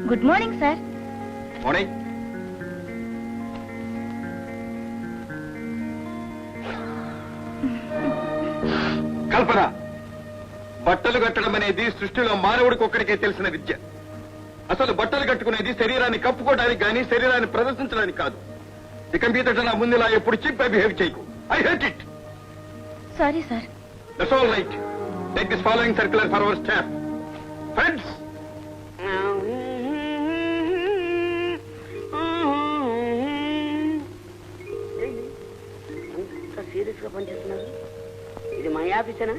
Good morning sir. Morning. కల్పన, బట్టలు కట్టడం అనేది సృష్టిలో మానవుడికి ఒక్కడికే తెలిసిన విద్య. అసలు బట్టలు కట్టుకునేది శరీరాన్ని కప్పుకోవడానికి కానీ శరీరాన్ని ప్రదర్శించడానికి కాదు. ఇక మీదట నా ముందులా ఎప్పుడు చిప్పై బిహేవ్ చేయకు. I hate it. Sorry sir. That's all right. Take this following circular for our staff. Friends, serious గా పనిచేస్తున్నారు. ఇది మై ఆఫీసేనా?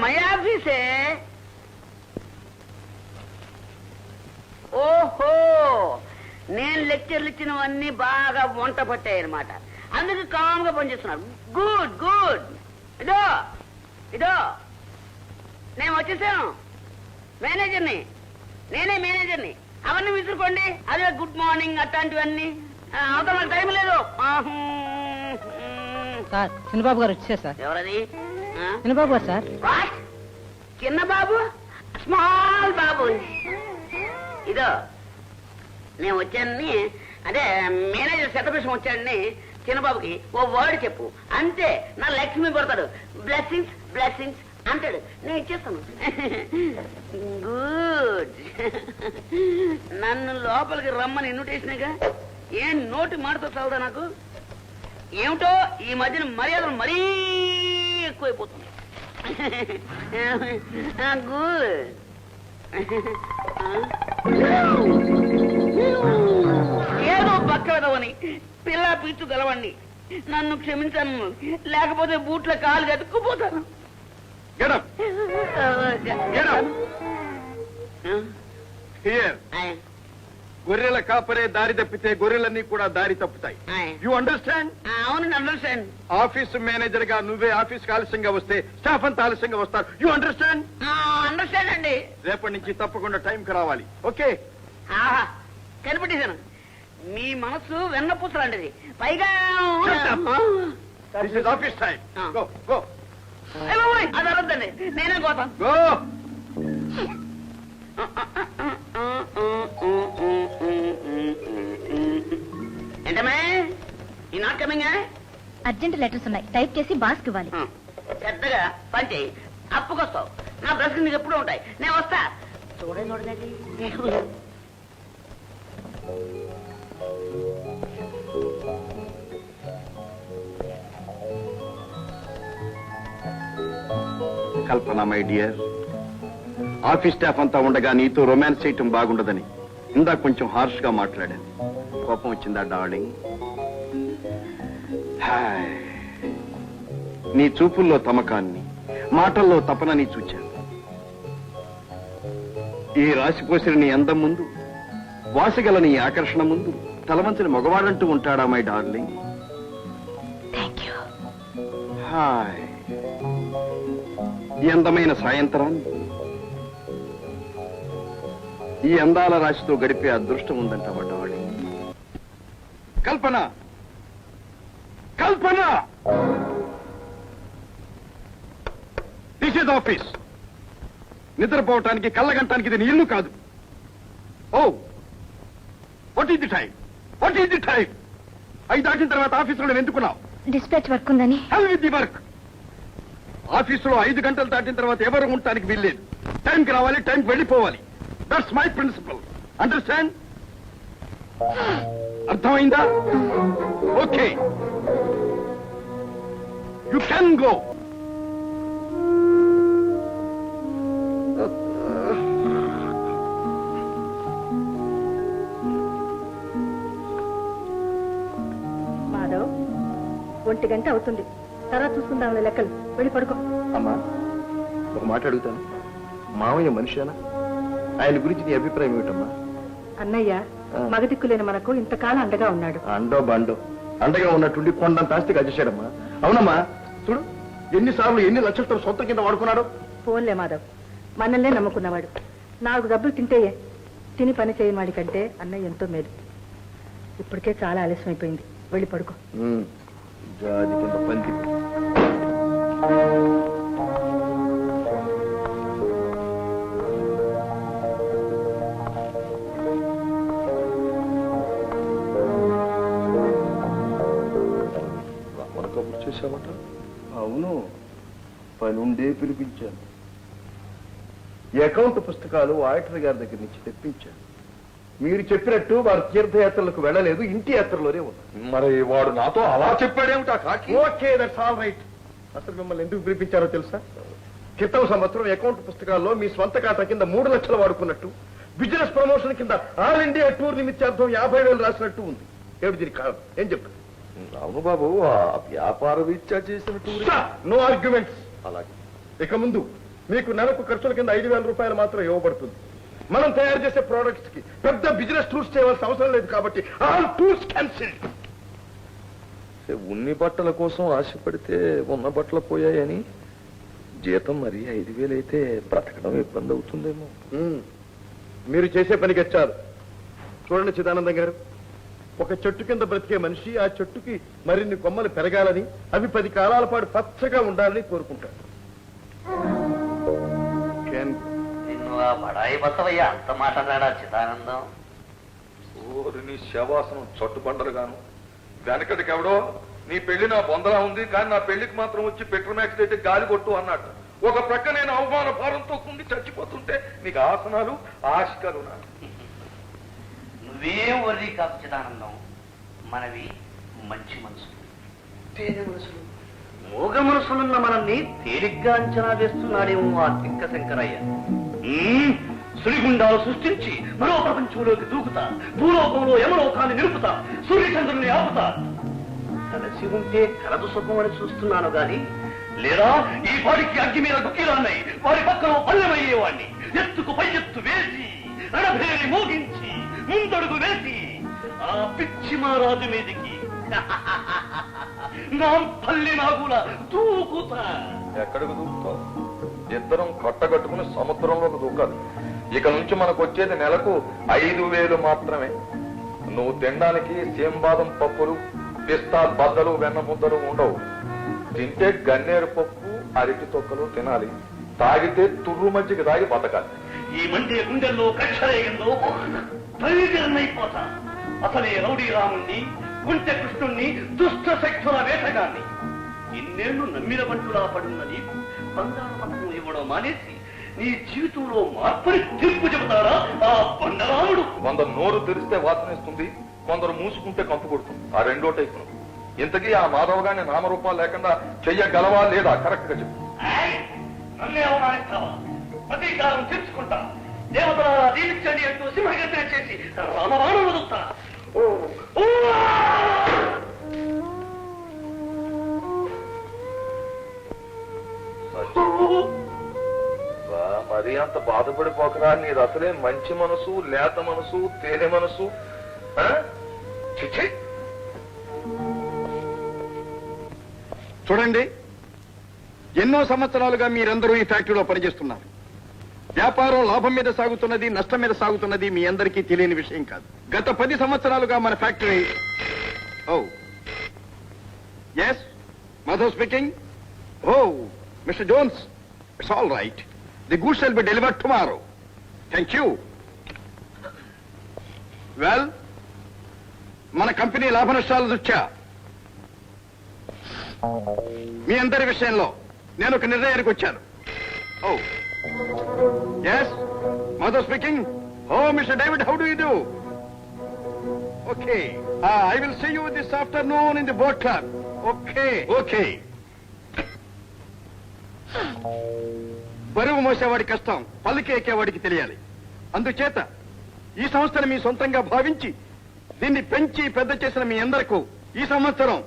మై ఆఫీసే. ఓహో, నేను లెక్చర్లు ఇచ్చినవన్నీ బాగా వంట పట్టాయి అనమాట. అందుకు కామ్గా పనిచేస్తున్నారు. Good good. ఇదో ఇదో నేను వచ్చేసాను. మేనేజర్ని, నేనే మేనేజర్ని. అవన్నీ విసురుకోండి. అదే గుడ్ మార్నింగ్ అట్లాంటివన్నీ. అవతల టైం లేదు. సార్, చిన్నబాబు గారు వచ్చారు సార్. ఎవరది? చిన్నబాబు గారు సార్. చిన్న బాబు? స్మాల్ బాబు. ఇదో నేను వచ్చానని, అదే మేనేజర్ శతభిషం వచ్చాడని చిన్నబాబుకి ఓ వర్డ్ చెప్పు అంతే. నా లక్ష్మి పడతాడు. బ్లెస్సింగ్స్ బ్లెస్సింగ్స్ అంటాడు. నేను ఇచ్చేస్తాను. గుడ్. నన్ను లోపలికి రమ్మని ఇన్విటేషన్గా ఏం నోటి మాటతో చదువుతా నాకు. ఏమిటో ఈ మధ్యన మర్యాదలు మరీ ఎక్కువైపోతుంది. గుడ్. ఏదో పక్కదవని పిల్ల పీచు గలవండి. నన్ను క్షమించాను, లేకపోతే బూట్ల కాలు గతుక్కుపోతాను. గొర్రెల కాపరే దారి తప్పితే గొర్రెలన్నీ కూడా దారి తప్పుతాయి. You understand? అవును, అండర్స్టాండ్. ఆఫీసు మేనేజర్ గా నువ్వే ఆఫీస్కి ఆలస్యంగా వస్తే స్టాఫ్ అంతా ఆలస్యంగా వస్తారు. You understand? అండర్స్టాండ్ అండి. రేపటి నుంచి తప్పకుండా టైంకి రావాలి. ఓకే? కనిపెట్టేశాను. మీ మనసు వెన్నపూస లాంటిది. పైగా this is office time. Go go. అది అరద్దండి, నేనే పోతాను. గో. ఏంటమ్మా, ఈ నాట్ కమింగ్? అర్జెంట్ లెటర్స్ ఉన్నాయి, టైప్ చేసి బాస్కి ఇవ్వాలి. పెద్దగా పని చేయి, అప్పుకొస్తావు. నా బ్రష్ నీకు ఎప్పుడూ ఉంటాయి. నేను వస్తా. చూడండి. కల్పన మై డియర్, ఆఫీస్ స్టాఫ్ అంతా ఉండగా నీతో రొమాన్స్ చేయటం బాగుండదని ఇందాక కొంచెం హార్ష్ గా మాట్లాడాను. కోపం వచ్చిందా డార్లింగ్? హాయ్, నీ చూపుల్లో తమకాన్ని, మాటల్లో తపనని చూచాను. ఈ రాశిపోసిన నీ అందం ముందు, వాసిగల నీ ఆకర్షణ ముందు తలవంచని మగవాడంటూ ఉంటాడా మై డార్లింగ్? హాయ్, ఈ అందమైన సాయంత్రాన్ని ఈ అందాల రాశితో గడిపే అదృష్టం ఉందంటావా darling? Kalpana, Kalpana, this is office. నిద్రపోవటానికి కళ్ళగంటానికి ఇది నీ ఇల్లు కాదు. Oh, what is the time? What is the time? 5 దాటిన తర్వాత ఆఫీసులో ఎందుకున్నావు? డిస్పాచ్ వర్క్ ఉందని. Hell with the work. ఆఫీసులో 5 గంటలు దాటిన తర్వాత ఎవరు ఉండటానికి వీల్లేదు. టైంకి రావాలి, టైంకి వెళ్ళిపోవాలి. That's my principle. అండర్స్టాండ్? అర్థమైందా? Okay, you can go. Madhav, 1 గంట అవుతుంది. తర్వాత చూసుకుందాం లెక్కలు. వెళ్ళి పడుకో. అమ్మా, ఒక మాట అడుగుతాను. మామయ్య మనిషేనా? ఆయన గురించి నీ అభిప్రాయం ఏమిటమ్మా? అన్నయ్య మగదిక్కులేని మనకు ఇంతకాలం అండగా ఉన్నాడు. అండో బండో అండగా ఉన్నట్టుండి కొండంత ఆస్తికి అచ్చేశాడమ్మా. అవునమ్మా, చూడు ఎన్నిసార్లు ఎన్ని లక్షలతో సొంత కింద వాడుకున్నాడు. పోన్లే మాధవ్, మనల్నే నమ్ముకున్నవాడు. 4 డబ్బులు తింటేయే, తిని పని చేయని వాడి కంటే అన్నయ్య ఎంతో మేలు. ఇప్పటికే చాలా ఆలస్యం అయిపోయింది. వెళ్ళి పడుకో. జాతి కింద పంది. అవును, పనుండే పిలిపించాను. అకౌంట్ పుస్తకాలు ఆడిటర్ గారి దగ్గర నుంచి తెప్పించాను. మీరు చెప్పినట్టు వారు తీర్థయాత్రలకు వెళ్ళలేదు, ఇంటి యాత్రలోనే ఉన్నారు. మరి వాడు నాతో అలా చెప్పాడేమిటా కాకి? Okay, that's all right. అసలు మిమ్మల్ని ఎందుకు పిలిపించారో తెలుసా? క్రితం సంవత్సరం అకౌంట్ పుస్తకాల్లో మీ స్వంత ఖాతా కింద 3 లక్షలు వాడుకున్నట్టు, బిజినెస్ ప్రమోషన్ కింద ఆల్ ఇండియా టూర్ నిమిత్తార్థం 50,000 రాసినట్టు ఉంది. ఏమిటి దీనికి కారణం? ఏం చెప్తారు? అవును బాబు, ఆ వ్యాపార రీత్యా చేసిన టూర్. No arguments. అలాగే. ఇక ముందు మీకు నెలకు ఖర్చుల కింద 5,000 రూపాయలు మాత్రం ఇవ్వబడుతుంది. మనం తయారు చేసే ప్రోడక్ట్స్ కి పెద్ద బిజినెస్ టూర్స్ చేయవలసిన అవసరం లేదు కాబట్టి ఆల్ టూర్స్ క్యాన్సిల్డ్. ఉన్ని బట్టల కోసం ఆశపడితే ఉన్న బట్టలు పోయాయని జీతం మరి 5,000 అయితే బ్రతకడం ఇబ్బంది అవుతుందేమో. మీరు చేసే పనికి వచ్చారు. చూడండి చిదానందం గారు, ఒక చెట్టు కింద బ్రతికే మనిషి ఆ చెట్టుకి మరిన్ని కొమ్మలు పెరగాలని, అవి 10 కాలాల పాటు పచ్చగా ఉండాలని కోరుకుంటారు. నిన్ను ఆ బడాయి బసవయ్య అంత మాట్లాడా చిదానందం? నీ శవాసనం చట్టుబండలు గాను. వెనకటికి ఎవడో నీ పెళ్లి నా బొందలా ఉంది, కానీ నా పెళ్లికి మాత్రం వచ్చి పెట్రోమాక్స్ అయితే గాలి కొట్టు అన్నాడు. ఒక ప్రక్క నేను అవమాన భారంతో కుండి చచ్చిపోతుంటే నీకు ఆసనాలు ఆశకాలు. నువ్వేం వర్రీ కాదు చిదానందం. మనవి మంచి మనసులు, తేనె మనసులు, మోగ మనసులున్న మనల్ని తేలిగ్గా అంచనా వేస్తున్నాడేమో ఆ తిక్క శంకరయ్య. సుడిగుండాలు సృష్టించి మరో ప్రపంచంలోకి దూకుతా, భూలోకంలో యమలోకాన్ని నిలుపుతా, సూర్యచంద్రుల్ని ఆపుతా. కలిసి ఉంటే కలదు సుఖం అని చూస్తున్నాను గాని, లేదా ఈ వాడికి అగ్గి మీద గుక్కిరాన్నాయి వారి పక్కన పల్లెమయ్యేవాణ్ణి. ఎత్తుకు పై ఎత్తు వేసి నడభేరి మోగించి ముందడుగు వేసి ఆ పిచ్చి మహారాజు మీదికి నా పల్లె నాగుల దూకుతా. ఎక్కడికి దూకుతావు? ఇద్దరం కట్టగట్టుకుని సముద్రంలోకి దూకాలి. ఇక నుంచి మనకు వచ్చేది నెలకు 5,000 మాత్రమే. నువ్వు తినడానికి సేంబాదం పప్పులు, పిస్తా బద్దలు, వెన్న ముద్దలు ఉండవు. తింటే గన్నేరు పప్పు, అరటి తొక్కలు తినాలి. తాగితే తుర్రు మజ్జిగ తాగి బతకాలి. ఈ మండే గుండెల్లో కక్షరేయంలో తల్లిదండ్రులైపోతా. అసలే రౌడీ రాముణ్ణి, గుంటె కృష్ణుణ్ణి, దుష్ట శక్తుల వేటగాన్ని. ఇన్నేళ్లు నమ్మిన బంటులా పడున్న నీకు బంగారు పథకం ఇవ్వడం మానేసి నీ జీవితంలో మార్పుని తీర్పు చెబుతారా ఆ బండరాముడు? కొందరు నోరు తెరిస్తే వాసనిస్తుంది, కొందరు మూసుకుంటే కంపు కొడుతుంది. ఆ రెండో టైపు. ఇంతకీ ఆ మాధవ గాని నామరూపాలు లేకుండా చెయ్యగలవా లేదా? కరెక్ట్ గా చెప్పు. నన్నే అవమానిస్తావా? ప్రతీకారం తీర్చుకుంటా. దేవతల దీవించండి అంటూ సింహగర్జన చేసి రామబాణం వదులుతా. మరి అంత బాధపడిపోకరా. నీది అసలే మంచి మనసు, లేత మనసు, తేనె మనసు. చూడండి, ఎన్నో సంవత్సరాలుగా మీరందరూ ఈ ఫ్యాక్టరీలో పనిచేస్తున్నారు. వ్యాపారం లాభం మీద సాగుతున్నది, నష్టం మీద సాగుతున్నది మీ అందరికీ తెలియని విషయం కాదు. గత 10 సంవత్సరాలుగా మన factory yes Madhav speaking. Mister Jones, it's all right. The goods will be delivered tomorrow. Thank you. Well, మన కంపెనీ లాభ నష్టాలు దృష్ట్యా మీ అందరి విషయంలో నేను ఒక నిర్ణయానికి వచ్చాను. Yes Madhav speaking. Mister David, how do you do? Okay, I will see you this afternoon in the boat club. Okay okay. బరువు మోసేవాడి కష్టం పల్లికి ఎక్కేవాడికి తెలియాలి. అందుచేత ఈ సంస్థను మీ సొంతంగా భావించి దీన్ని పెంచి పెద్ద చేసిన మీ అందరికీ ఈ సంవత్సరం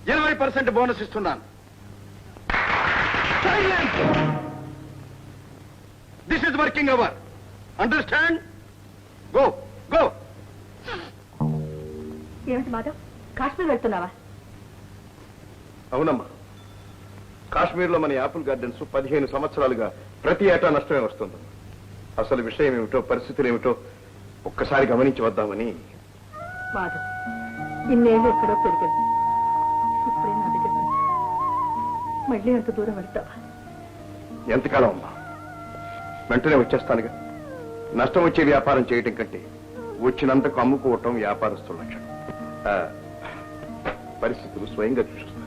20% బోనస్ ఇస్తున్నాను. This is working hour. Understand? Go go. ఏమిటి మాధవ్, కాశ్మీర్ వెళ్తున్నావా? అవునమ్మా, కాశ్మీర్లో మన యాపిల్ గార్డెన్స్ 15 సంవత్సరాలుగా ప్రతి ఏటా నష్టమే వస్తుంది. అసలు విషయం ఏమిటో, పరిస్థితులు ఏమిటో ఒక్కసారి గమనించి వద్దామని. మాధవ్, ఇన్నేళ్ళు ఎక్కడో పెరిగింది, ఇప్పుడే నా దగ్గర మళ్ళీ అంత దూరం వెళ్తావా? ఎంతకాలం అమ్మా? వెంటనే వచ్చేస్తానుగా. నష్టం వచ్చే వ్యాపారం చేయటం కంటే వచ్చినంతకు అమ్ముకోవటం వ్యాపారస్తుల లక్షణం. పరిస్థితులు స్వయంగా చూస్తాను.